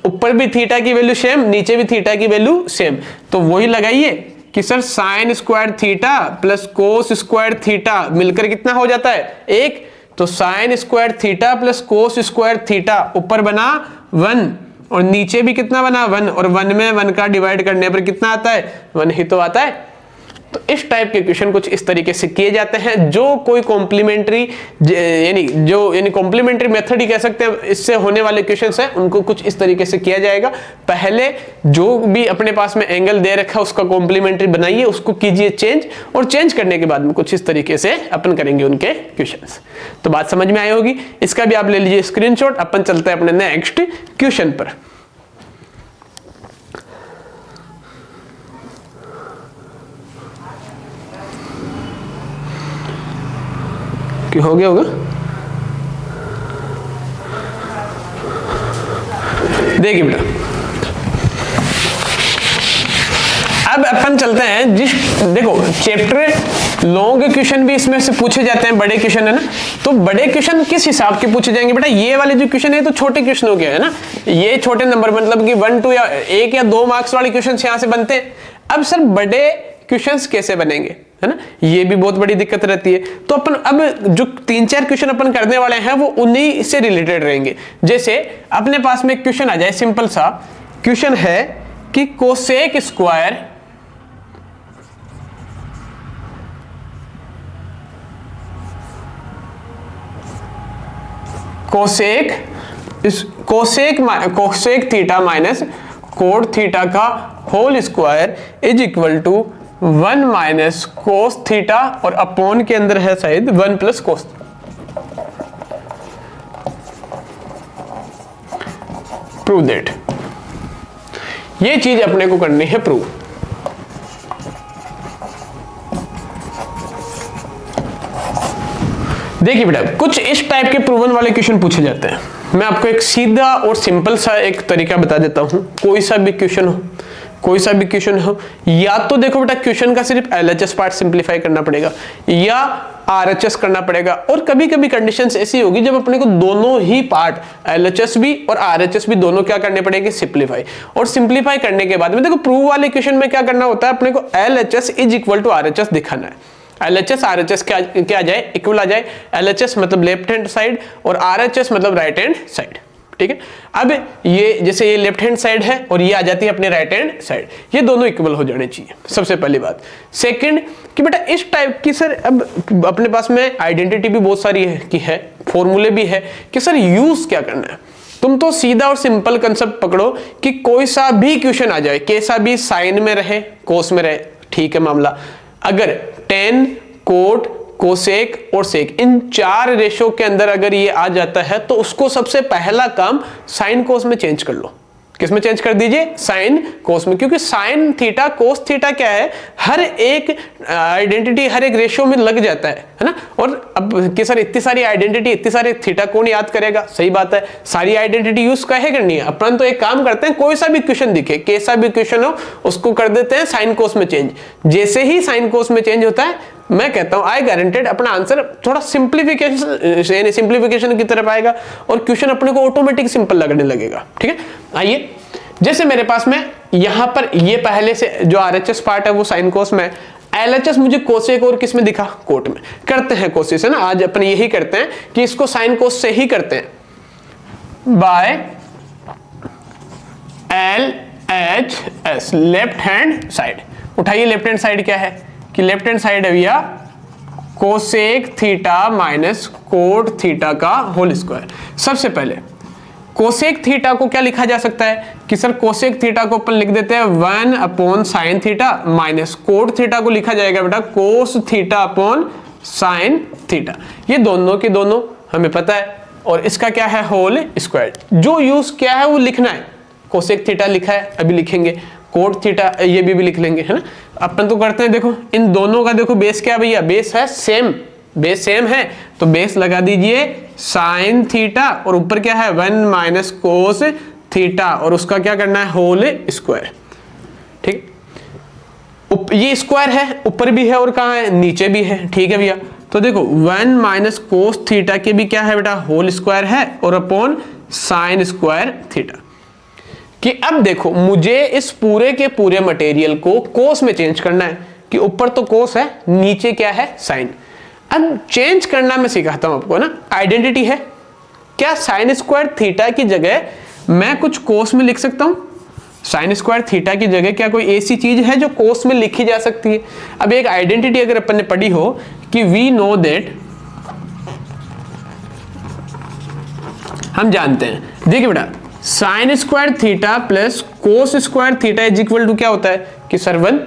ऊपर भी थीटा की वैल्यू सेम, नीचे भी थीटा की वैल्यू सेम, तो वही लगाइए कि sir sign square theta plus cos square theta मिलकर कितना हो जाता है 1, तो sine square theta plus cos square theta ऊपर बना 1 और नीचे भी कितना बना 1, और 1 में 1 का डिवाइड करने पर कितना आता है 1 ही तो आता है। तो इस टाइप के क्वेश्चन कुछ इस तरीके से किए जाते हैं। जो कोई कॉम्प्लीमेंट्री यानी कॉम्प्लीमेंट्री मेथड ही कह सकते हैं, इससे होने वाले क्वेश्चंस हैं उनको कुछ इस तरीके से किया जाएगा। पहले जो भी अपने पास में एंगल दे रखा है उसका कॉम्प्लीमेंट्री बनाइए, उसको कीजिए चेंज, और चेंज करने के बाद में कुछ इस तरीके से अपन करेंगे उनके क्वेश्चंस। तो बात समझ में आई होगी। इसका भी आप ले लीजिए स्क्रीनशॉट। अपन चलते हैं अपने नेक्स्ट क्वेश्चन पर। क्यों हो गया होगा? देखिए बेटा, अब अपन चलते हैं देखो चैप्टर लॉन्ग क्वेश्चन भी इसमें से पूछे जाते हैं, बड़े क्वेश्चन है ना। तो बड़े क्वेश्चन किस हिसाब के पूछे जाएंगे बेटा? ये वाले जो क्वेश्चन है तो छोटे क्वेश्चन हो गया है ना, ये छोटे नंबर मतलब कि 1, 2 या 1 या 2 मार्क्स वाले क्वेश्चन यहां से बनते हैं। अब सर बड़े क्वेश्चंस कैसे बनेंगे, है ना, ये भी बहुत बड़ी दिक्कत रहती है। तो अपन अब जो 3-4 क्वेश्चन अपन करने वाले हैं वो उन्हीं से रिलेटेड रहेंगे। जैसे अपने पास में एक क्वेश्चन आ जाए, सिंपल सा क्वेश्चन है कि cosec square cosec theta minus cot theta का whole square is equal to 1 minus cos theta, और अपोन के अंदर है शायद 1 प्लस कोस। प्रूव दैट, ये चीज अपने को करनी है प्रूव। देखिए बेटा, कुछ इस टाइप के प्रूवन वाले क्वेश्चन पूछे जाते हैं। मैं आपको एक सीधा और सिंपल सा एक तरीका बता देता हूं। कोई सा भी क्वेश्चन हो, या तो देखो बेटा क्वेश्चन का सिर्फ LHS पार्ट सिंप्लीफाई करना पड़ेगा या RHS करना पड़ेगा, और कभी कभी कंडीशंस ऐसी होगी जब अपने को दोनों ही पार्ट LHS भी और RHS भी दोनों क्या करने पड़ेंगे, सिंप्लीफाई। और सिंप्लीफाई करने के बाद में देखो प्रूव वाले क्वेश्चन में क्या करना होता है, अपने को LHS is equal to RHS दिखाना है। LHS RHS क्या आ जाए, इक्वल आ जाए। LHS मतलब लेफ्ट हैंड साइड और RHS मतलब राइट हैंड साइड, ठीक है। अब ये जैसे ये लेफ्ट हैंड साइड है और ये आ जाती है अपने राइट हैंड साइड, ये दोनों इक्वल हो जाने चाहिए, सबसे पहली बात। सेकंड कि बेटा इस टाइप की सर अब अपने पास में आइडेंटिटी भी बहुत सारी है फॉर्मूले भी है कि सर यूज क्या करना है। तुम तो सीधा और सिंपल कंसेप्ट पकड़ो कि कोई सा भी क्वेश्चन आ जाए, कैसा भी साइन में रहे, कोस में रहे, ठीक है मामला। अगर टेन, कोट, कोसेक और सेक इन 4 रेशो के अंदर अगर ये आ जाता है तो उसको सबसे पहला काम साइन कोस में चेंज कर लो। किस में चेंज कर दीजिए, साइन कोस में, क्योंकि साइन थीटा कोस थीटा क्या है, हर एक आइडेंटिटी हर एक रेशियो में लग जाता है ना। और अब कि सर इतनी सारी आइडेंटिटी इतनी सारे थीटा कौन याद करेगा, सही बात है, सारी आइडेंटिटी यूज काहे करनी है। अपन तो एक काम करते हैं, कोई सा भी क्वेश्चन दिखे, कैसा भी क्वेश्चन हो, उसको कर देते हैं साइन कोस में चेंज। जैसे ही साइन कोस में चेंज होता है, मैं कहता हूं आई गारंटेड अपना आंसर थोड़ा सिंप्लीफिकेशन की तरफ आएगा और क्वेश्चन अपने को ऑटोमेटिक सिंपल लगने लगेगा, ठीक है। आइए, जैसे मेरे पास में यहां पर ये पहले से जो RHS पार्ट है वो साइन कोस में, LHS मुझे कोसेक और किस में दिखा, कोट में। करते हैं कोशिश, है ना, आज अपन यही करते हैं कि इसको साइन कोस से ही करते हैं by LHS, left hand side. उठाइए लेफ्ट हैंड साइड क्या है कि लेफ्ट हैंड साइड है भैया cosec theta minus cot theta का होल स्क्वायर। सबसे पहले कोसेक थीटा को क्या लिखा जा सकता है कि सर कोसेक थीटा को अपन लिख देते हैं 1 upon sine theta, minus cot theta को लिखा जाएगा बेटा कोस थीटा अपॉन साइन थीटा। ये दोनों के दोनों हमें पता है, और इसका क्या है, होल स्क्वायर। जो यूज क्या है वो लिखना है, कोसेक थीटा लिखा है अभी लिखेंगे, कोट थीटा ये भी लिख लेंगे, है ना। अपन तो करते हैं, देखो इन दोनों का देखो बेस क्या भैया, बेस है सेम, बेस सेम है तो बेस लगा दीजिए साइन थीटा, और ऊपर क्या है 1 माइनस कोस थीटा, और उसका क्या करना है, होल स्क्वायर, ठीक। ये स्क्वायर है, ऊपर भी है और कहाँ है, नीचे भी है, ठीक है भैया। तो देखो 1 माइनस कोस थीटा के भी क्या है बेटा, होल स्क्वायर है, और अपॉन साइन स्क्वायर थीटा। कि अब देखो मुझे इस पूरे के पूरे मटेरियल को कोस में चेंज करना है कि ऊपर तो कोस है, नीचे क्या है, साइन। अब चेंज करना मैं सिखाता हूं आपको ना। आइडेंटिटी है क्या, साइन स्क्वायर थीटा की जगह मैं कुछ कोस में लिख सकता हूं? साइन स्क्वायर थीटा की जगह क्या कोई ऐसी चीज है जो कोस में लिखी जा सकती है? अब एक आइडेंटिटी अगर अपन ने पढ़ी हो कि वी नो दैट, हम जानते हैं, देखिए बेटा, sine square theta plus cos square theta is equal to क्या होता है कि सर 1,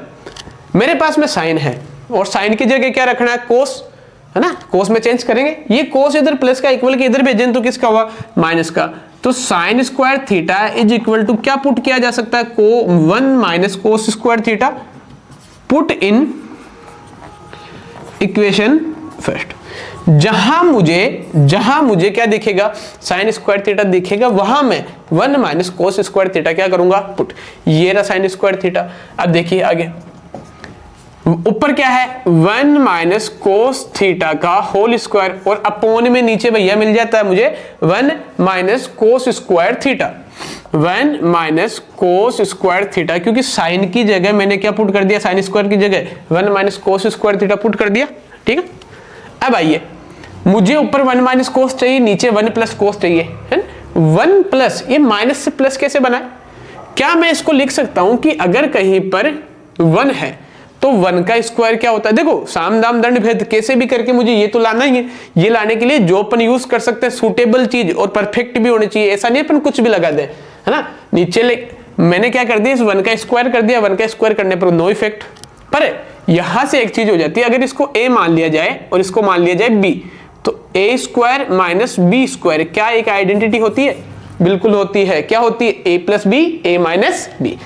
मेरे पास में साइन है और साइन की जगह क्या रखना है, कोस, है ना, कोस में चेंज करेंगे। ये कोस इधर प्लस का इक्वल के इधर भेजें तो किसका हुआ, माइनस का। तो sine square theta is equal to क्या पुट किया जा सकता है, को 1 minus cos square theta, put in equation first. जहां मुझे क्या दिखेगा, साइन स्क्वायर थीटा दिखेगा, वहां मैं 1 माइनस कोस स्क्वायर थीटा क्या करूंगा, पुट। ये रहा साइन स्क्वायर थीटा। अब देखिए आगे, ऊपर क्या है, 1 माइनस कोस थीटा का होल स्क्वायर, और अपोन में नीचे भैया मिल जाता है मुझे 1 minus cos square theta, 1 minus cos square theta, क्योंकि साइन की जगह मैंने क्या पुट कर दिया, साइन स्क्वायर की जगह 1 minus cos square theta put कर दिया। ठीक है, अब आइए, मुझे ऊपर 1 माइनस कोस चाहिए, नीचे 1 प्लस कोस चाहिए, है ना। 1 प्लस, ये माइनस से प्लस कैसे बना? क्या मैं इसको लिख सकता हूं कि अगर कहीं पर 1 है तो 1 का स्क्वायर क्या होता है? देखो, साम दाम दंड भेद कैसे भी करके मुझे ये तो लाना ही है। ये लाने के लिए जो अपन यूज कर सकते हैं, सूटेबल चीज और परफेक्ट भी होनी चाहिए, ऐसा नहीं अपन कुछ भी लगा दे, है ना। नीचे मैंने क्या कर दिया, इस 1 का स्क्वायर कर दिया, 1 का स्क्वायर करने पर नो इफेक्ट। पर यहां से एक चीज हो जाती है, अगर इसको a मान लिया जाए और इसको मान लिया जाए b, तो a square minus b square क्या एक आइडेंटिटी होती है? बिल्कुल होती है। क्या होती है? a plus B, a minus B.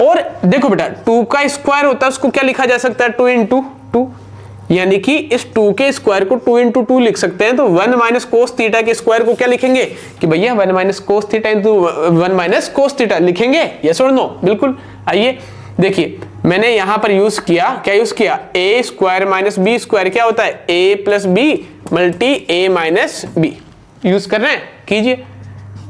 और देखो बेटा, 2 का स्क्वायर होता है, उसको क्या लिखा जा सकता है, 2 इंटू 2, यानी कि इस 2 के स्क्वायर को 2 इंटू 2 लिख सकते हैं। तो 1 माइनस कोस थीटा के स्क्वायर को क्या लिखेंगे कि भैया 1 minus cos theta into 1 minus cos theta लिखेंगे, यस और नो? बिल्कुल। आइए देखिए, मैंने यहां पर यूज किया, क्या यूज किया, a square minus B square क्या होता है, a plus B multi a minus B use कर रहे हैं, कीजिए।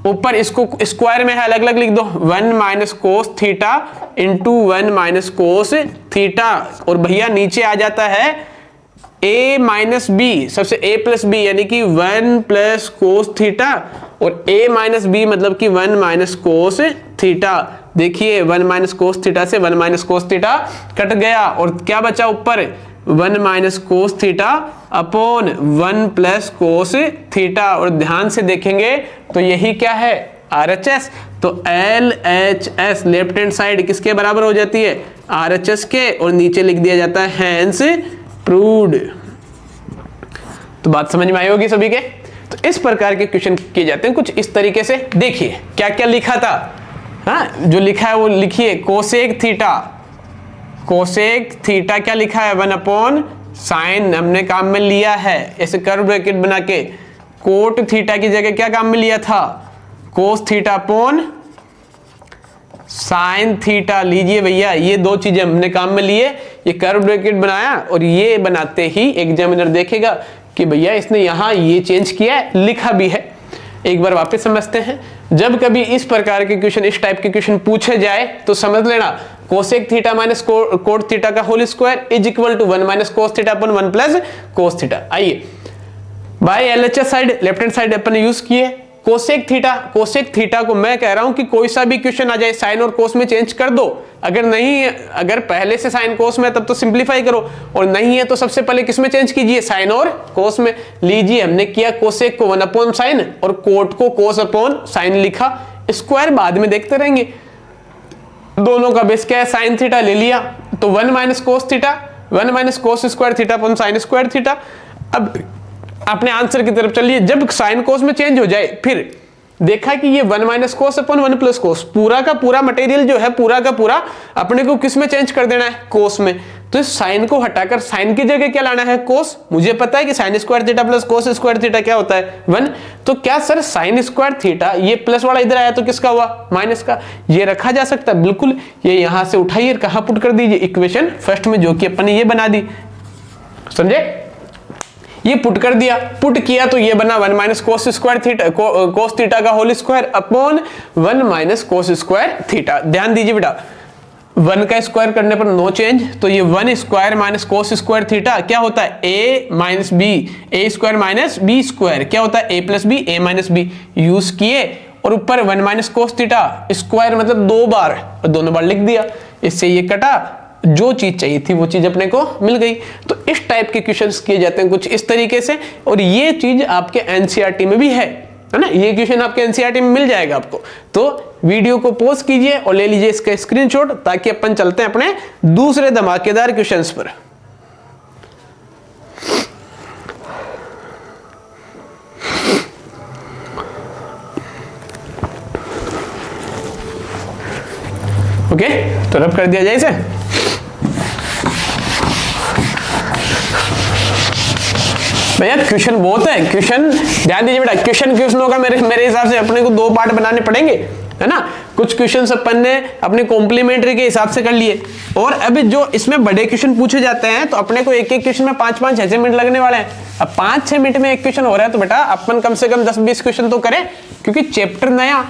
ऊपर इसको स्क्वायर में है, अलग अलग लिख दो, 1 minus cos theta into 1 minus cos theta, और भैया नीचे आ जाता है a माइनस बी, सबसे a प्लस बी यानी कि 1 प्लस कोस थीटा, और a माइनस बी मतलब कि 1 माइनस कोस थीटा। देखिए 1 माइनस कोस थीटा से 1 माइनस कोस थीटा कट गया, और क्या बचा ऊपर, 1 minus cos theta upon 1 plus cos theta. और ध्यान से देखेंगे तो यही क्या है, RHS। तो LHS लेफ्ट हैंड साइड किसके बराबर हो जाती है, RHS के, और नीचे लिख दिया जाता है हैंस प्रूव्ड। तो बात समझ में आई होगी सभी के। तो इस प्रकार के क्वेश्चन किए जाते हैं कुछ इस तरीके से। देखिए क्या क्या लिखा था, हाँ जो लिखा है वो लिखिए, कोसेक थीटा, कोसेक थीटा क्या लिखा है, 1 अपॉन साइन हमने काम में लिया है ऐसे कर्व ब्रैकेट बना के। कोट थीटा की जगह क्या काम में लिया था, कोस थीटा अपॉन साइन थीटा। लीजिए भैया, ये दो चीजें हमने काम में लिए, ये कर्व ब्रैकेट बनाया, और ये बनाते ही एग्जामिनर देखेगा कि भैया इसने यहां ये चेंज किया है, लिखा भी है। एक बार वापस समझते हैं, जब कभी इस प्रकार के क्वेश्चन, इस टाइप के क्वेश्चन पूछे जाए तो समझ लेना, cosec theta minus cot theta का whole square is equal to 1 minus cos theta upon 1 plus cos theta. आइए by LHS side, left hand side अपन यूज किए कोसेक थीटा। कोसेक थीटा को मैं कह रहा हूं कि कोई सा भी क्वेश्चन आ जाए साइन और कोस में चेंज कर दो, अगर नहीं, अगर पहले से साइन कोस में तब तो सिंप्लीफाई करो, और नहीं है तो सबसे पहले किस में चेंज कीजिए, साइन और कोस में। लीजिए हमने किया कोसेक को 1 अपॉन साइन और कोट को कोस अपॉन साइन लिखा, स्क्वायर बाद में देखते रहेंगे। दोनों का बेस क्या है, साइन थीटा ले लिया, तो 1 minus cos theta, 1 minus cos square theta upon sine square theta. अब अपने आंसर की तरफ चलिए, जब साइन कोस में चेंज हो जाए, फिर देखा कि ये 1 माइनस कोस अपॉन 1 प्लस कोस, पूरा का पूरा मटेरियल जो है पूरा का पूरा अपने को किस में चेंज कर देना है, कोस में। तो इस साइन को हटाकर साइन की जगह क्या लाना है, कोस। मुझे पता है कि sign square theta plus cos square theta क्या होता है, 1। तो क्या सर साइन स्क्वायर थीटा, ये प्लस वाला इधर आया तो किसका हुआ, माइनस का। ये रखा जा सकता है, बिल्कुल। ये यहां से उठाइए, कहां पुट कर दीजिए, इक्वेशन फर्स्ट में, जो कि अपन ने ये बना दी, समझे। ये पुट कर दिया, पुट किया तो ये बना 1 minus cos square theta, cos theta का whole square upon 1 minus cos square theta. ध्यान दीजिए बेटा, 1 का स्क्वायर करने पर नो चेंज, तो ये 1 square minus cos square theta क्या होता है a minus B, A square minus B square क्या होता है a plus B, A minus B use किए और ऊपर 1 माइनस कोस थीटा स्क्वायर मतलब 2 बार और दोनों बार लिख दिया, इससे ये कटा, जो चीज चाहिए थी वो चीज अपने को मिल गई। तो इस टाइप के क्वेश्चंस किए जाते हैं कुछ इस तरीके से, और ये चीज आपके एनसीईआरटी में भी है ना, ये क्वेश्चन आपके एनसीईआरटी में मिल जाएगा आपको। तो वीडियो को पॉज कीजिए और ले लीजिए इसका स्क्रीनशॉट, ताकि अपन चलते हैं अपने दूसरे धमाकेदार क्वेश्चंस पर। ओके, तो रब कर दिया जाए इसे। भैया क्वेश्चन बहुत है, क्वेश्चन ध्यान दीजिए बेटा, क्वेश्चनों का मेरे हिसाब से अपने को 2 पार्ट बनाने पड़ेंगे, है ना। कुछ क्वेश्चन अपन ने अपने कॉम्प्लीमेंट्री के हिसाब से कर लिए, और अभी जो इसमें बड़े क्वेश्चन पूछे जाते हैं तो अपने को एक एक क्वेश्चन में 5-5 6 मिनट लगने वाले हैं। अब 5-6 मिनट में एक क्वेश्चन हो रहा है तो बेटा अपन कम से कम 10-20 क्वेश्चन तो करें, क्योंकि चैप्टर नया,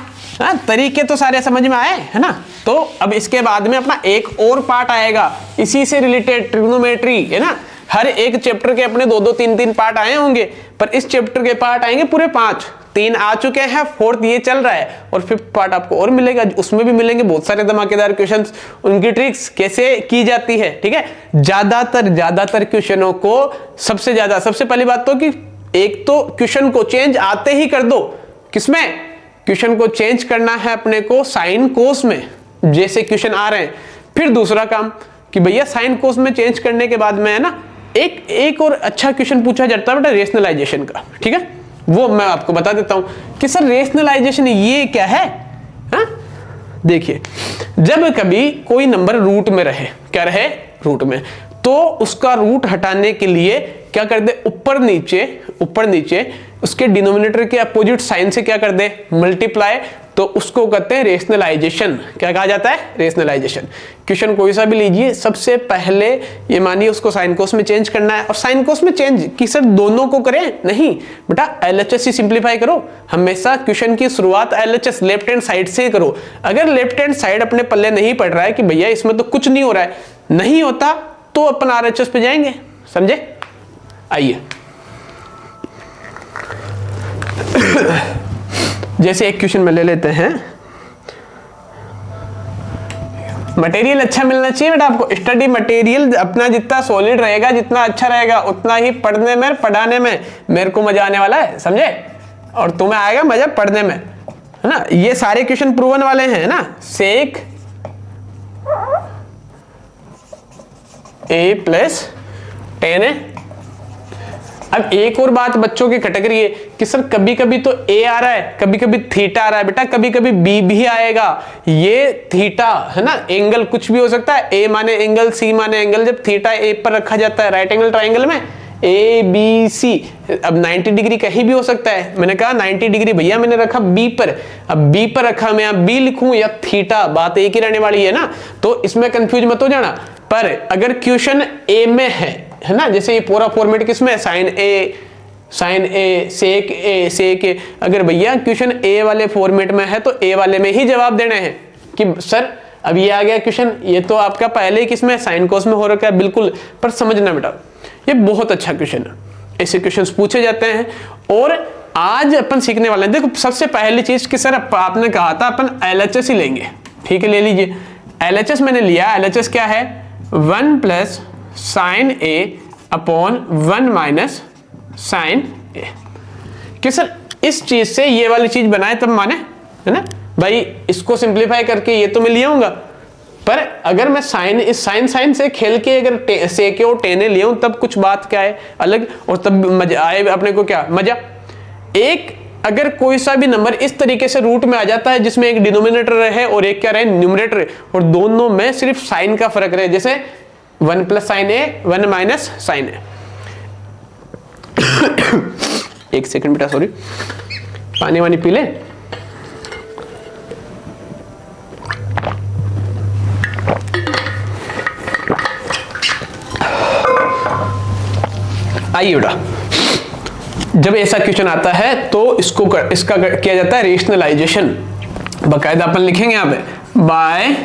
तरीके तो सारे समझ में आए, है ना। तो अब इसके बाद में अपना एक और पार्ट आएगा इसी से रिलेटेड, ट्रिग्नोमेट्री, है ना। हर एक चैप्टर के अपने 2-2 3-3 पार्ट आए होंगे, पर इस चैप्टर के पार्ट आएंगे पूरे 5, 3 आ चुके हैं, 4th ये चल रहा है, और 5th पार्ट आपको और मिलेगा, उसमें भी मिलेंगे बहुत सारे धमाकेदार क्वेश्चंस, उनकी ट्रिक्स कैसे की जाती है, ठीक है। ज्यादातर क्वेश्चनों को सबसे पहली बात तो कि एक तो क्वेश्चन को चेंज आते ही कर दो, किसमें, क्वेश्चन को चेंज करना है अपने को साइन कोस में, जैसे क्वेश्चन आ रहे हैं। फिर दूसरा काम कि भैया साइन कोस में चेंज करने के बाद में, है ना, एक और अच्छा क्वेश्चन पूछा जाता है बेटा रेशनलाइजेशन का, ठीक है। वो मैं आपको बता देता हूं कि सर रेशनलाइजेशन ये क्या है। देखिए, जब कभी कोई नंबर रूट में रहे, क्या रहे, रूट में, तो उसका रूट हटाने के लिए क्या कर दे, ऊपर नीचे उसके डिनोमिनेटर के अपोजिट साइन से क्या कर दे, मल्टीप्लाई, तो उसको कहते हैं रेशनलाइजेशन। क्या कहा जाता है, रेशनलाइजेशन। क्वेश्चन कोई सा भी लीजिए, सबसे पहले ये मानिए उसको साइन कोस में चेंज करना है, और साइन कोस में चेंज कि सर दोनों को करें, नहीं बेटा एलएचएस ही सिंप्लीफाई करो। हमेशा क्वेश्चन की शुरुआत एलएचएस लेफ्ट हैंड साइड से करो। अगर लेफ्ट हैंड साइड अपने पल्ले नहीं पड़ रहा है कि भैया इसमें तो कुछ नहीं हो रहा है, नहीं होता, तो अपन आरएचएस पे जाएंगे, समझे। आइए जैसे एक क्वेश्चन में ले लेते हैं, मटेरियल अच्छा मिलना चाहिए बेटा आपको। स्टडी मटेरियल अपना जितना सॉलिड रहेगा, जितना अच्छा रहेगा, उतना ही पढ़ने में, पढ़ाने में मेरे को मजा आने वाला है, समझे, और तुम्हें आएगा मजा पढ़ने में, है ना। ये सारे क्वेश्चन प्रूवन वाले हैं ना, सेक a प्लस 10 अब एक और बात बच्चों की खटक रही है कि सर कभी कभी तो a आ रहा है, कभी कभी थीटा आ रहा है, बेटा कभी कभी b भी आएगा। ये थीटा है ना, एंगल कुछ भी हो सकता है, a माने एंगल, c माने एंगल, जब थीटा a पर रखा जाता है राइट एंगल ट्राइंगल में ABC, अब 90 डिग्री कहीं भी हो सकता है। मैंने कहा 90 डिग्री भैया मैंने रखा B पर, अब B पर रखा, मैं अब B लिखूं या थीटा, बात एक ही रहने वाली है ना, तो इसमें कंफ्यूज मत हो जाना। पर अगर क्वेश्चन A में है ना, जैसे ये पूरा फॉर्मेट किसमें, साइन ए सेक ए, अगर भैया क्वेश्चन A वाले फॉर्मेट में है तो A वाले में ही जवाब देने हैं कि सर अब ये आ गया क्वेश्चन, ये तो आपका पहले ही किसमें, साइन कोस में हो रखा है, बिल्कुल। पर समझना बेटा ये बहुत अच्छा क्वेश्चन है, ऐसे क्वेश्चंस पूछे जाते हैं, और आज अपन सीखने वाले हैं। देखो सबसे पहली चीज कि सर आपने कहा था अपन LHS ही लेंगे, ठीक है, ले लीजिए LHS मैंने लिया। LHS क्या है, 1 प्लस साइन ए अपॉन 1 माइनस साइन ए, कि सर इस चीज से ये वाली चीज बनाए तब माने, है ना भाई, इसको सिंप्लीफाई करके ये तो मैं ले आऊंगा। पर अगर मैं साइन से खेल के अगर सेके और टेने ले आऊं तब कुछ बात क्या है अलग, और तब मजा आए अपने को, क्या मजा। एक अगर कोई सा भी नंबर इस तरीके से रूट में आ जाता है जिसमें एक डिनोमिनेटर रहे और एक क्या रहे, न्यूमरेटर रहे, और दोनों में सिर्फ साइन का फर्क रहे, जैसे 1 प्लस साइन ए 1 माइनस साइन ए। एक सेकंड बेटा, सॉरी, पानी वानी पी ले। आइए बेटा, जब ऐसा क्वेश्चन आता है तो इसका किया जाता है रेशनलाइजेशन। बकायदा अपन लिखेंगे यहाँ पे बाय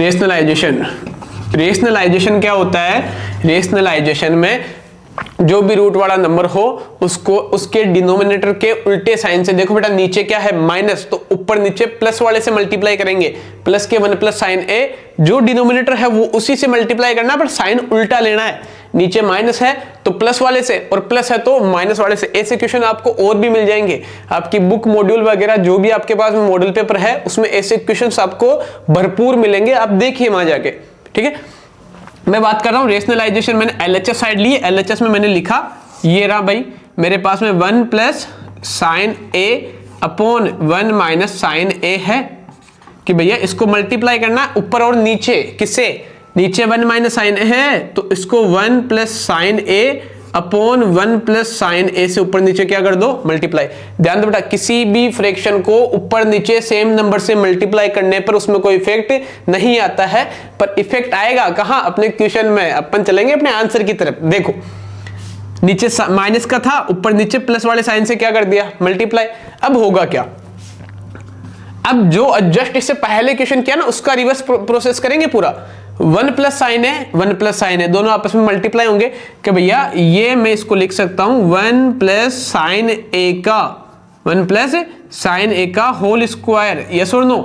रेशनलाइजेशन क्या होता है? रेशनलाइजेशन में जो भी रूट वाला नंबर हो उसको उसके डिनोमिनेटर के उल्टे साइन से, देखो बेटा नीचे क्या है माइनस, तो ऊपर नीचे प्लस वाले से मल्टीप्लाई करेंगे, प्लस के 1 प्लस साइन ए, जो डिनोमिनेटर है वो उसी से मल्टीप्लाई करना, पर साइन उल्टा लेना है। नीचे माइनस है तो प्लस वाले से, और प्लस है तो माइनस वाले से। ऐसे क्वेश्चन आपको और भी मिल जाएंगे आपकी बुक, मॉड्यूल वगैरह जो भी आपके पास में मॉडल पेपर है उसमें ऐसे क्वेश्चंस आपको भरपूर मिलेंगे, आप देखिए वहां जाके। ठीक है, मैं बात कर रहा हूं रेशनलाइजेशन। मैंने एलएचएस साइड ली, एलएचएस में मैंने लिखा ये रहा भाई मेरे पास में 1 प्लस साइन ए अपॉन 1 माइनस साइन ए है, कि भैया इसको मल्टीप्लाई करना ऊपर और नीचे। किससे? नीचे 1 माइनस साइन ए है तो इसको 1 प्लस साइन ए अपॉन 1 प्लस साइन ए से ऊपर नीचे क्या कर दो? मल्टीप्लाई। ध्यान दो बेटा, किसी भी फ्रैक्शन को ऊपर नीचे सेम नंबर से मल्टीप्लाई करने पर उसमें कोई इफेक्ट नहीं आता है, पर इफेक्ट आएगा कहां? अपने क्वेश्चन में। अपन चलेंगे अपने आंसर की तरफ। देखो नीचे माइनस का था, ऊपर नीचे प्लस वाले साइन से क्या कर दिया? मल्टीप्लाई। अब होगा क्या? अब जो जस्ट इससे पहले क्वेश्चन किया ना उसका रिवर्स प्रोसेस करेंगे पूरा। 1 प्लस साइन है, 1 प्लस साइन है, दोनों आपस में मल्टीप्लाई होंगे कि भैया ये मैं इसको लिख सकता हूं 1 प्लस साइन ए का 1 प्लस साइन ए का होल स्क्वायर। यस और नो?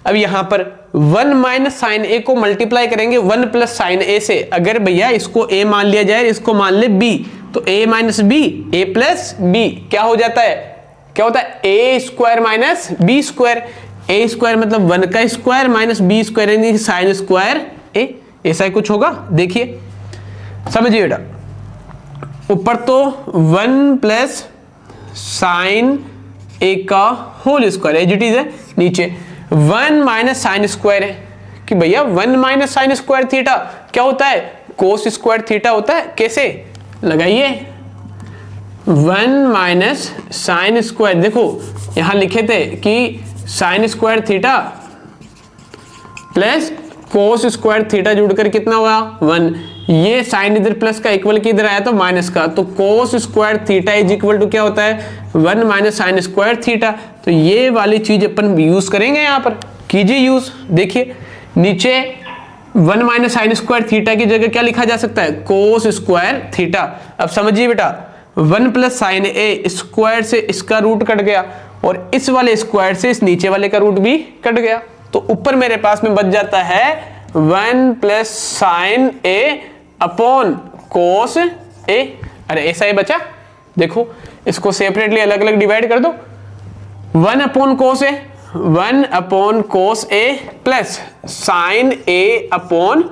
अब यहां पर 1 माइनस साइन ए को मल्टीप्लाई करेंगे 1 प्लस साइन ए से। अगर भैया इसको ए मान लिया जाए, इसको मान ले बी, तो ए माइनस बी, ए प्लस बी क्या हो जाता है? क्या होता है? ए स्क्वायर माइनस बी स्क्वायर। ए स्क्वायर मतलब 1 का स्क्वायर माइनस बी स्क्वायर यानी साइन स्क्वायर ए। ऐसा ही कुछ होगा, देखिए समझिए बेटा। ऊपर तो 1 प्लस साइन ए का whole square as it is है, नीचे 1 माइनस साइन स्क्वायर है कि भैया 1 माइनस साइन स्क्वायर थीटा क्या होता है? कोस स्क्वायर थीटा होता है। कैसे? लगाइए 1 माइनस साइन स्क्वायर, देखो यहां लिखे थे कि sign square theta plus cos square theta जुड़कर कितना हुआ? 1। ये साइन इधर प्लस का इक्वल की इधर आया तो माइनस का, तो cos square theta is equal to क्या होता है? 1 माइनस साइन स्क्वायर थीटा। तो ये वाली चीज अपन यूज करेंगे, यहां पर कीजिए यूज। देखिए नीचे 1 माइनस साइन स्क्वायर थीटा की जगह क्या लिखा जा सकता है? कोस स्क्वायर थीटा। अब समझिए बेटा 1 प्लस साइन ए स्क्वायर से इसका रूट कट गया और इस वाले स्क्वायर से इस नीचे वाले का रूट भी कट गया, तो ऊपर मेरे पास में बच जाता है 1 प्लस साइन ए अपॉन कोस ए। अरे ऐसा ही बचा, देखो इसको सेपरेटली अलग अलग डिवाइड कर दो। 1 अपॉन कोस ए, 1 अपॉन कोस ए प्लस साइन ए अपॉन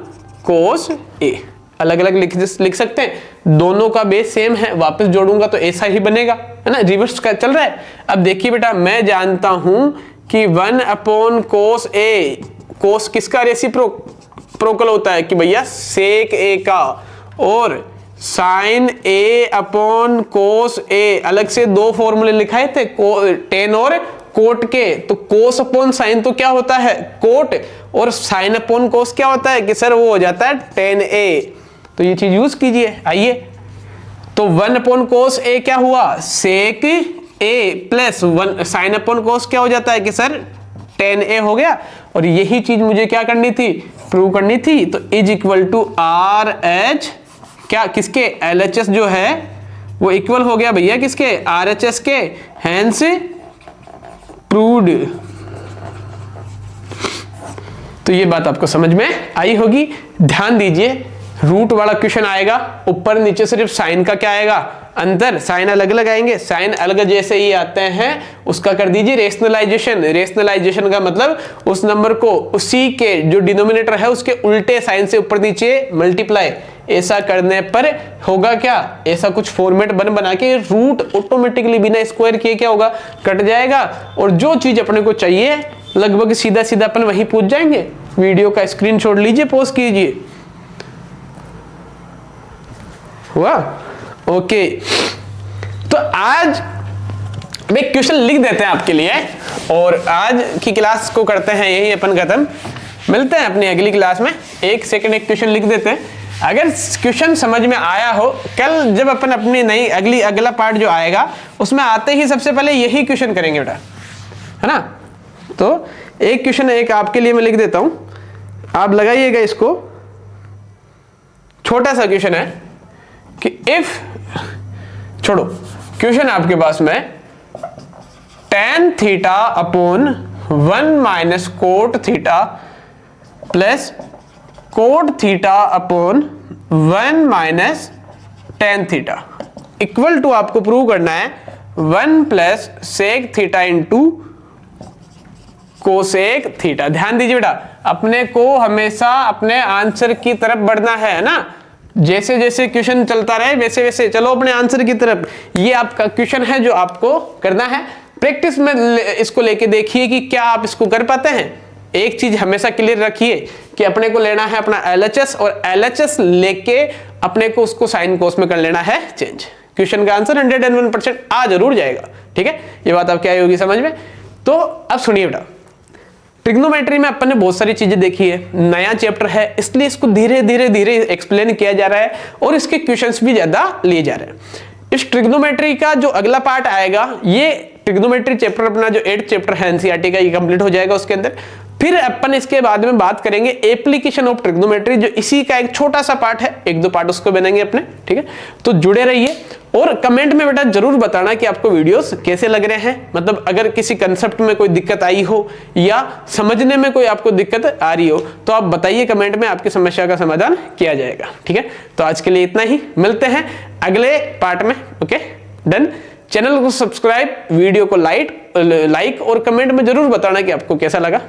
कोस ए। अलग अलग लिख सकते हैं, दोनों का बेस सेम है, वापस जोड़ूंगा तो ऐसा ही बनेगा, है ना? रिवर्स का चल रहा है। अब देखिए बेटा, मैं जानता हूं कि 1 अपॉन कोस ए, कोस किसका रेसिप्रोकल होता है? कि भैया सेक ए का, और साइन ए अपॉन कोस ए अलग से 2 फॉर्मूले लिखाए थे, टेन और कोट के। तो कोस अपॉन साइन तो क्या होता है? कोट, और साइन अपॉन कोस क्या होता है? कि सर वो हो जाता है टेन ए। तो ये चीज यूज कीजिए। आइए, तो 1 अपॉन कोस ए क्या हुआ? सेक ए प्लस 1 साइन अपॉन कोस क्या हो जाता है? कि सर टेन ए हो गया। और यही चीज मुझे क्या करनी थी? प्रूव करनी थी। तो is equal to R H क्या, किसके? एल एच एस जो है वो इक्वल हो गया भैया किसके? आर एच एस के। Hence proved. तो ये बात आपको समझ में आई होगी। ध्यान दीजिए, रूट वाला क्वेश्चन आएगा, ऊपर नीचे सिर्फ साइन का क्या आएगा? अंतर। साइन अलग अलग आएंगे, साइन अलग जैसे ही आते हैं उसका कर दीजिए रेशनलाइजेशन। रेशनलाइजेशन का मतलब उस नंबर को उसी के जो डिनोमिनेटर है उसके उल्टे साइन से ऊपर नीचे मल्टीप्लाई। ऐसा करने पर होगा क्या? ऐसा कुछ फॉर्मेट बना के रूट ऑटोमेटिकली बिना स्क्वायर किए क्या होगा? कट जाएगा। और जो चीज अपने को चाहिए लगभग सीधा सीधा अपन वहीं पूछ जाएंगे। वीडियो का स्क्रीनशॉट लीजिए, पोस्ट कीजिए। हुआ? ओके, तो आज एक क्वेश्चन लिख देते हैं आपके लिए और आज की क्लास को करते हैं यही अपन खत्म। मिलते हैं अपनी अगली क्लास में। एक सेकंड, एक क्वेश्चन लिख देते हैं। अगर क्वेश्चन समझ में आया हो, कल जब अपन अपनी नई अगला पार्ट जो आएगा उसमें आते ही सबसे पहले यही क्वेश्चन करेंगे बेटा, है ना? तो एक क्वेश्चन एक आपके लिए मैं लिख देता हूं आप लगाइएगा इसको, छोटा सा क्वेश्चन है कि इफ, छोड़ो क्वेश्चन आपके पास में tan theta upon 1 minus cot theta plus cot theta upon 1 minus tan theta equal to आपको प्रूव करना है 1 plus sec theta into cosec theta. ध्यान दीजिए बेटा, अपने को हमेशा अपने आंसर की तरफ बढ़ना है ना, जैसे जैसे क्वेश्चन चलता रहे वैसे वैसे चलो अपने आंसर की तरफ। ये आपका क्वेश्चन है जो आपको करना है, प्रैक्टिस में इसको लेके देखिए कि क्या आप इसको कर पाते हैं। एक चीज हमेशा क्लियर रखिए कि अपने को लेना है अपना LHS, और LHS लेके अपने को उसको साइन कोस में कर लेना है चेंज। क्वेश्चन का आंसर 101% आ जरूर जाएगा, ठीक है। ये बात आपकी आई होगी समझ में। तो अब सुनिए बेटा, ट्रिग्नोमेट्री में अपन ने बहुत सारी चीजें देखी है, नया चैप्टर है इसलिए इसको धीरे धीरे धीरे एक्सप्लेन किया जा रहा है और इसके क्वेश्चंस भी ज्यादा लिए जा रहे हैं। इस ट्रिग्नोमेट्री का जो अगला पार्ट आएगा, ये ट्रिग्नोमेट्री चैप्टर अपना जो 8th चैप्टर है एनसीईआरटी का, ये कंप्लीट हो जाएगा उसके अंदर। फिर अपन इसके बाद में बात करेंगे एप्लीकेशन ऑफ ट्रिग्नोमेट्री, जो इसी का एक छोटा सा पार्ट है, 1-2 पार्ट उसको बनेंगे अपने, ठीक है। तो जुड़े रहिए और कमेंट में बेटा जरूर बताना कि आपको वीडियोस कैसे लग रहे हैं, मतलब अगर किसी कंसेप्ट में कोई दिक्कत आई हो या समझने में कोई आपको दिक्कत आ रही हो तो आप बताइए कमेंट में, आपकी समस्या का समाधान किया जाएगा, ठीक है। तो आज के लिए इतना ही, मिलते हैं अगले पार्ट में। Okay done. चैनल को सब्सक्राइब, वीडियो को लाइक और कमेंट में जरूर बताना कि आपको कैसा लगा।